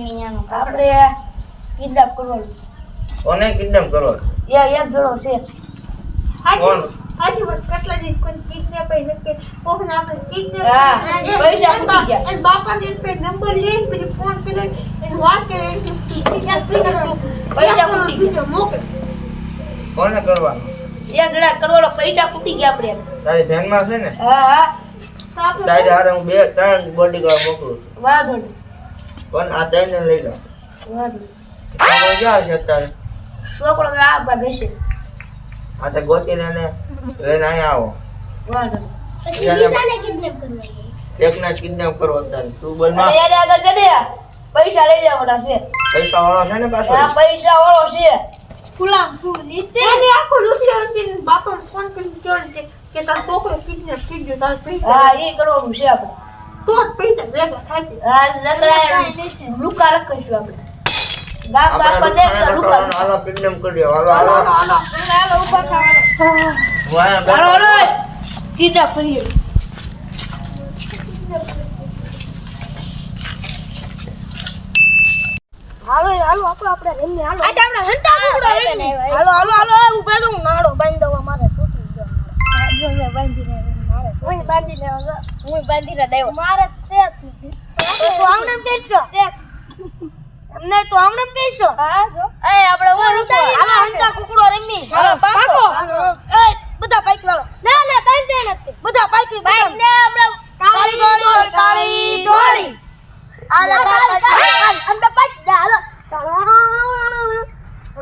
નહીં આનો આપણે કિડનેપ કરવાનું. કોને કિડનેપ કરો? એક જોડો છે. કોણ? હાજી વાત કેટલા દિવસ કોઈ કિડનેપ આવી નથી કોકને આપણે કિડનેપ હા, પૈસા ખૂટી ગયા. અને બાપાને પે નંબર લે પછી ફોન કરે એને વાત કરે કિડનેપ કરવાનું પૈસા ખૂટી ગયા. મોકલ કોને કરવાનું? એક જણા કરવાનો પૈસા ખૂટી ગયા આપણે. તારી ધ્યાનમાં છે ને? હા તો આપણે તારી હારે હું 2-3 બોડીગાર્ડ મોકલું છું. વાંધો નહીં. પણ આ ત્રણને લઈ જાઓ. વાંધો નહીં. તમે ક્યાં છે અત્યારે? છોકરો તો આ બા બેસે. આ તો ગોતીને એને લઈને અહીંયા આવો. વાંધો નહીં. પછી બીજાને કિડનેપ કરવાનું એકને જ કિડનેપ કરો અત્યારે. તું બોલ અને માં. એને આગળ છે ને પૈસા લઈ લેવાના છે. પૈસા વાળો છે ને પાછો? આ પૈસા વાળો છે. ફૂલામ ફૂલ લીધે એને આખો લૂંટી બાપાને ફોન કરીને કહ્યું કે તારો છોકરો કિડનેપ થઈ ગયો તાર પૈસા હા એ કરવાનું છે આપણે. તો જ પૈસા ભેગા થાય આ લગડા લુકા રખીશું આપણે. ગામ બાપ પર દેખ તો લુકા. હાલો કિડનેપ કરી દો. હાલો હાલો હાલો ઊભા થવાનો હું અહીંયા હાલો બેઠો. હાલો કિડનેપ કરીએ. હાલો આપણે રમી હાલો આ તમને હંતા કુકડો લઈને હાલો હું પેલું નાડો બાંધી દઉં મારે છૂટી ગયો જો મે બાંધીને મારે હું બાંધીને દેવો મારે છે તો આમને બેસજો દેખ અમને તો આમને બેસજો હા જો એ આપણે ઓલું હાલો હંતા કુકડો રમી હાલો પાકો એ બધા પાઈક વાળો ના તઈ દે નથી બધા પાઈક બાઈક ને આપણે કાળી દોડી હાલો અંદર પાઈક દે હાલો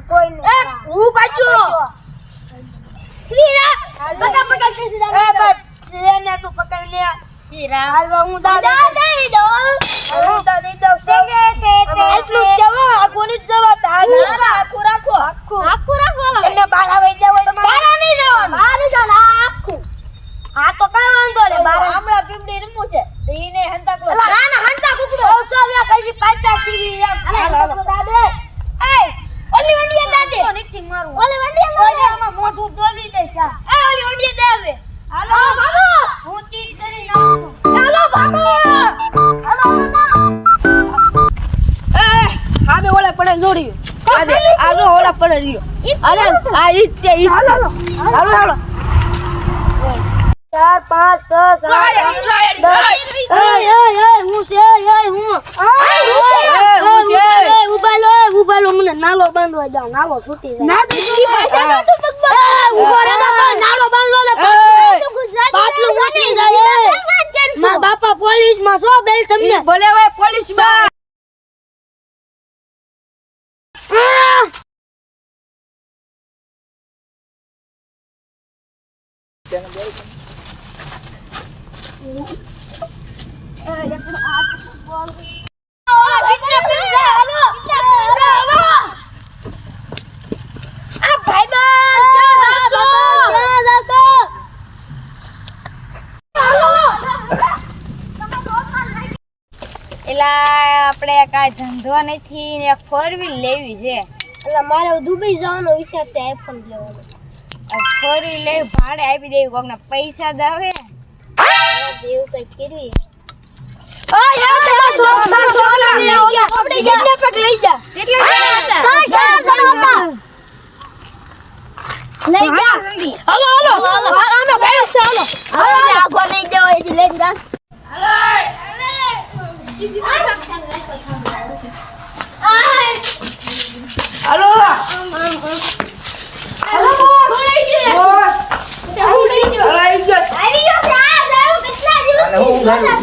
કોઈ નહીં હું પાછું શ્રીરા બધા પકડ કે સીધા એ ભાઈ એને તું પકડ લે શીરા હાલો હું દાદા દઈ દો હું દાદા દઈ દઉં એટલું છે આ કોની જવા તા ના આખું રાખો આખું રાખો એને બહાર આવે જવું બહાર નહીં જવાનું બહાર જવાનું આખું હા તો કઈ વાંધો નહીં બહાર હમણાં પીપડી રમવું છે તો એને હંતા કુકડો ના હંતા કુકડો ઓછો વ્યા કઈ પાછા સીવી એમ હાલો દાદે એ ઓલી વંડીએ દાદે નથી મારું ઓલી વંડીએ ઓય આમાં મોઢું દોડી દે સા એ ઓલી વંડીએ દાદે હાલો ભાગો હું ચીજ કરી નાખું હાલો ભાગો હાલો એ આમે ઓલા પડે દોડી આમે આનો ઓલા પડે રહ્યો હાલો આ ઈતે હાલો હાલો 4 5 6 7 ઉબાલો મને નાલો બાંધવા જાવ નાલો છૂટી જાય ના તું પૈસા ના તું ઉભો રે નાલો બાંધવા બાટલું ઉતરી જાય મારા બાપા પોલીસ માં સો બેલ તમને ભલે હવે પોલીસ માં આપણે કાંઈ ધંધો નથી ને 4 વ્હીલ લેવી છે એટલે મારે દુબઈ જવાનો વિચાર છે આઈફોન લેવાનો 4 વ્હીલ લેવી ભાડે આપી દેવી કોકને પૈસા દાવે દેવું કઈ કરવી આપણે કેટલા પગ લઈ જા કેટલા હતા લઈ જા હાલો આનો ભાઈ ચાલો આખો લઈ જાવ એ લઈ જા હાલો અને હું ગાડું.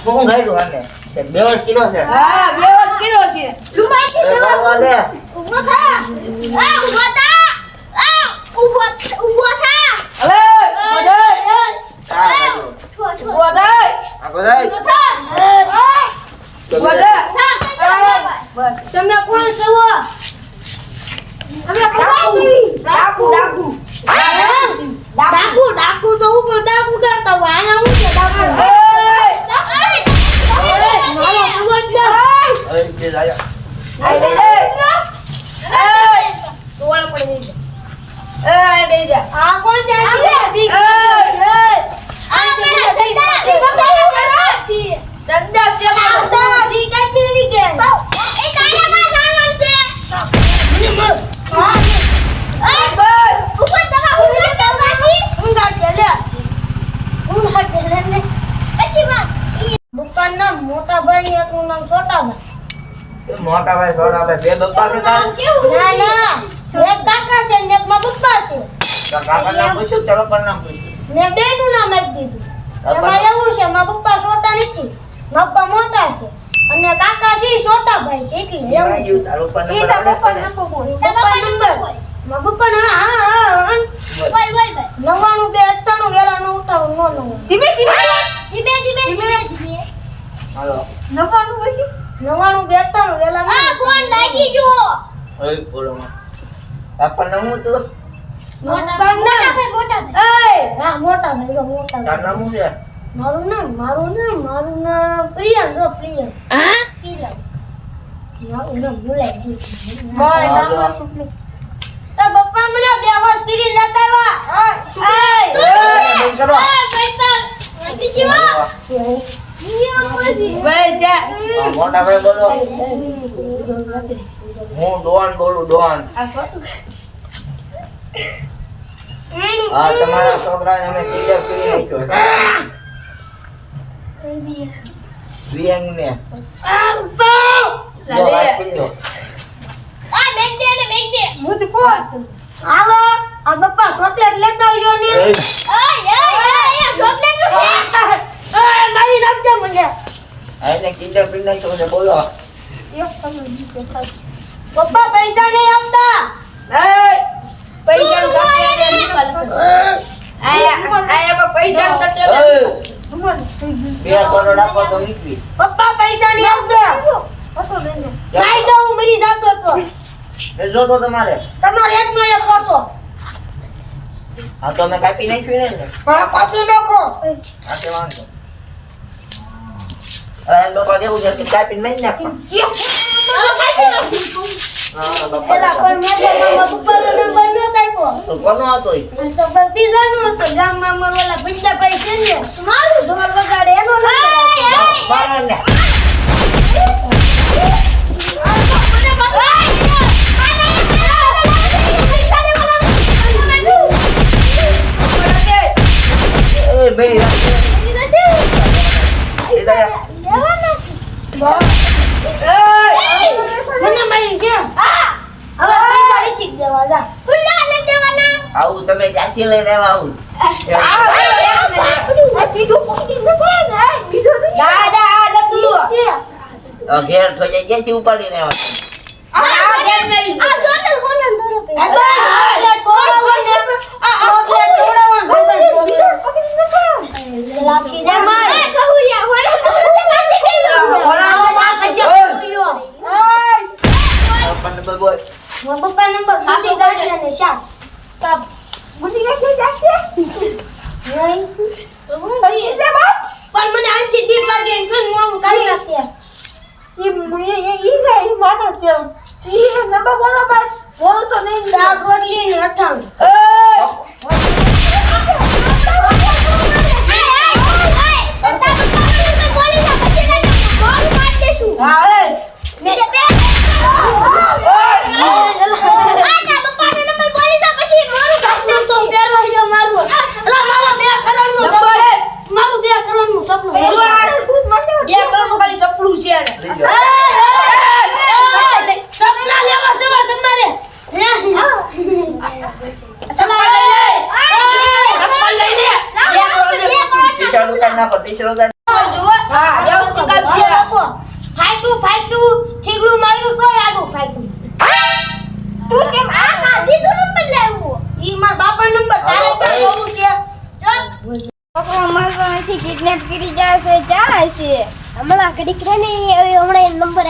હું ગાડું આને. તે 2 કિલો છે. હા 2 કિલો છે એ ગાડવા દે. હલે આ ગાડું. બોડાય આ બધાય. બોડા બસ તમે કોણ છો તમે ડાકુ ડાકુ તો ઉપર ડાકુ કરતા હોય આયા હું છે ડાકુ મારો સુવજ એ જે લાયા. તોળ પડી ગઈ દે જા આ કોણ છે આ આ મારા સૈદા તમારા સૈદા છી પપ્પાનું નામ મોટા ભાઈ ને એકનું નામ છોટા ભાઈ. એ મોટા ભાઈ થોડા ભાઈ બે પપ્પા છે તારે? ના એક કાકા છે ને એક માં પપ્પા છે. તો કાકા નામ પૂછ્યું તારો પણ નામ પૂછ્યું? મેં બે નું નામ આપી દીધું. એમાં એવું છે મારા પપ્પા છોટા નથી, મારા પપ્પા મોટા છે અને કાકા છે ઈ છોટા ભાઈ છે એટલે એવું છે. આવ્યું તારું પણ ઈ નંબર તો આવડે પપ્પા છે ને? નંબર બોલ. પપ્પા નંબર મારા પપ્પા ના હા બોલ બોલ ભાઈ 99 2 98 વેલા નો ઉઠાવું નો નો ધીમે ધીમે ધીમે હાલો. નવાનું પછી 99 2 98 વેલા નો આ ફોન લાગી ગયો. ઓય બોલો માં. આપણ નામ હું તું? મોટા ભાઈ હા મોટા ભાઈ જો મોટા તાર ભાઈ. નામ શું છે? મારું નામ પ્રિયન જો પ્રિયન હા પ્રિયન મારું નામ ભૂલાય છે. બોલ હાલો. નંબર તો પપ્પા મને બે વર્ષ કરી લેતા આવ્યા. બંધ કરો. ભાઈ જા આ મોટા ભાઈ બોલો. હું ડોન બોલું ડોન. આ તમારા છોકરાને અમે કિડનેપ કરી નાખ્યો. વિયંગને. જો વાત કરી લો. હું તો કોણ હાલો આ પપ્પા ચોકલેટ લેતા આવજો ને. મારી નાખજો મને. આને કિડનેપ કરી નાખ્યો છે બોલો. પપ્પા પૈસા નહીં આપતા. પૈસા નું આયા પૈસા નું એ, 2 કરોડ આપો તો નીકળી. પપ્પા પૈસા નહીં આપતા. નાઈ દઉં મરી જાતો તો. એ જો તો તમારે. તમારે એક નો એક કરશો. આ તો અમે કાપી નાખ્યું ને. કાપી નાખો. આ તે વાંધો. આ લોકો જેવું છે કે કાપી નહીં નાખવા. હા બાપા. એલા પણ મેં તો મારા પપ્પાનો નંબર નહોતો આપ્યો. તો કોનો હતો ઈ? આ તો પણ બીજાનો હતો. ગામમાં મારા ઓલા ભીંડાભાઈ છે ને, મારું ઢોલ વગાડે એનો નંબર આપ્યો. મારો ને. એ ભાઈ મને મારી કેમ? હવે પૈસા નથી દેવા જા. ખુલ્લા ન દેવાના. આવું તમે ક્યાંથી લઈને આવ્યા આવું? ઘેર તો ક્યાંથી ઉપાડીને આવ્યા? પણ બોલ. પપ્પા નંબર પૂછી કાઢી અને શાક કાપ. નહીં. પણ મને આંચી બીક લાગે એમ કે હું આમ કાઢી નાખતી. દાળ રોટલી ને અઠાણું. લીજો. સપના લેવા સેવા તમારે. ટીચર ઉતાર નાખો, ટીચર ઉતાર. ફાઈટું ઠીકડું માર્યું તોય આડું ફાઈટું. તું કેમ આ કાઢી તો નંબર લાવ્યો? ઈ મારા બાપા નંબર તારે ક્યાં જોવું છે? છોકરો મારતો નથી કિડનેપ કરી જાય છે જાય છે હમણાં ઘડીક રહે ને હમણાં નંબર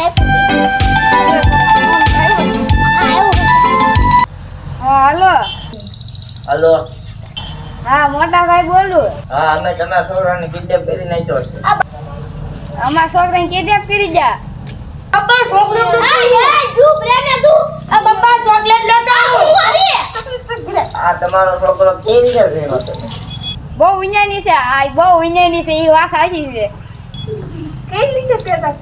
હાલો હાલો. હા મોટા ભાઈ બોલું હા, અમે તમારા છોકરાને કિડનેપ કરી નાખ્યો છે. અમારા છોકરાને કિડનેપ કરી જા પપ્પા ચોકલેટ ચૂપ રહે ને તું. આ પપ્પા ચોકલેટ લેતા આવો. આ તમારો છોકરો કેવી રીતે થયો હતો? બહુ વિજ્ઞાની છે આ બહુ વિજ્ઞાની છે એ વાત સાચી છે કઈ રીતે પેદા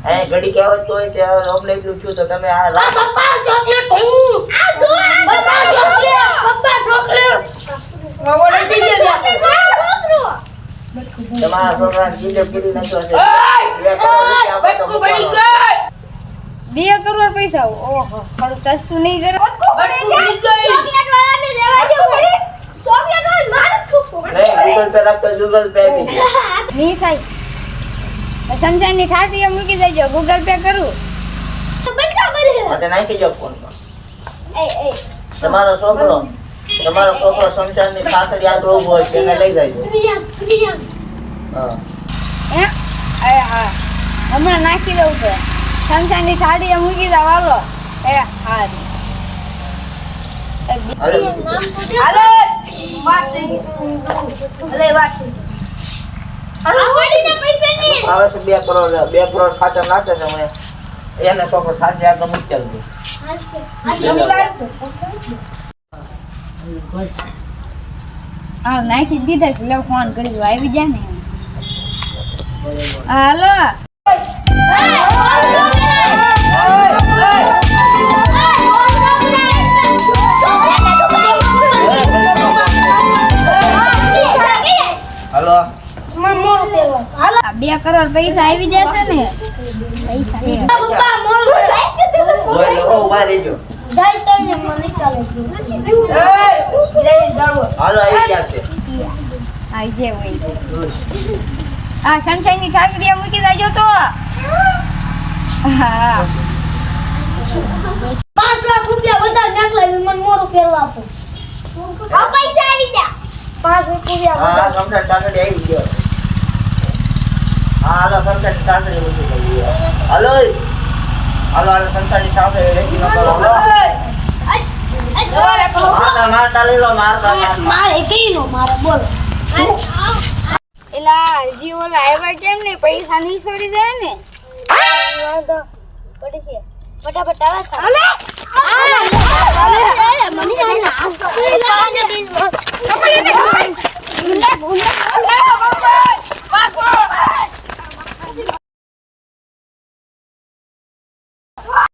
એ ઘડી કહેવત તોય કે ઓમલે એટલું છું તો તમે આ આ પપ્પા ચોકલેટ હું. આ જો પપ્પા ચોકલેટ. પપ્પા ચોકલેટ. છોકરો તમારા છોકરાને કિડનેપ કરી નાખ્યો છે. બે કરોડ રૂપિયા આપો તો મૂકવાનો. 2 કરોડ પૈસા ઓહો થોડું સસ્તું નહીં કરે ચોકલેટ વાળાને રહેવા દો પડી. ચોકલેટ વાળા માર થૂકો. નહીં, ગૂગલ પે રાખતો ગૂગલ પે આપી દે. નહીં થાય સંસારની ઠાઠીએ મૂકી દેજો ગૂગલ પે કરું બંધા કરી. માટે નાખી જાઓ ફોનમાં. એ તમારો છોકરો શમશાનની ઠાઠડી આગળ ઊભો હોય છે એને લઈ જાય. હા. હા હમણાં નાખી દઉં તો સંસારની ઠાઠીએ મૂકી દો હાલો હા અરે, હાલો વાત થઈ ગઈ અલે વાત થઈ ગઈ આ પડીને પૈસા નહીં. આવે છે 2 કરોડ ખાતા નાખે છે મને એને છોકરો સાંજે આગળ મૂકી ચાલજો. હા નાખી દીધા છે લે ફોન કરી દો આવી જાય ને હાલો હાલો. આ 2 કરોડ પૈસા આવી જશે ને પૈસા નહીં જોઈ લો, ઊભા રહેજો. હાલો, આવી ગયા છે. આ જે હોય આ સંસારની ઠાકડીએ મૂકી દેજો તો હા 5 લાખ રૂપિયા વધારે નાખલા મને મોરું ફેરવા આપો. આ પૈસા આવી ગયા 5 રૂપિયા હા, શમશાન ઠાઠડી આવી ગયો. હા, હાલો, શમશાન ઠાઠડી મૂકી દઈએ. હાલો, શમશાનની ઠાઠડી રેડી ન કરો. હાલો. મારતા લઈ લો, મારતા. મારે કઈનો મારે બોલો. એલા હજી ઓલા આવ્યા કેમ ને પૈસા નહીં છોડી જાય ને પડી છે ફટાફટ આવા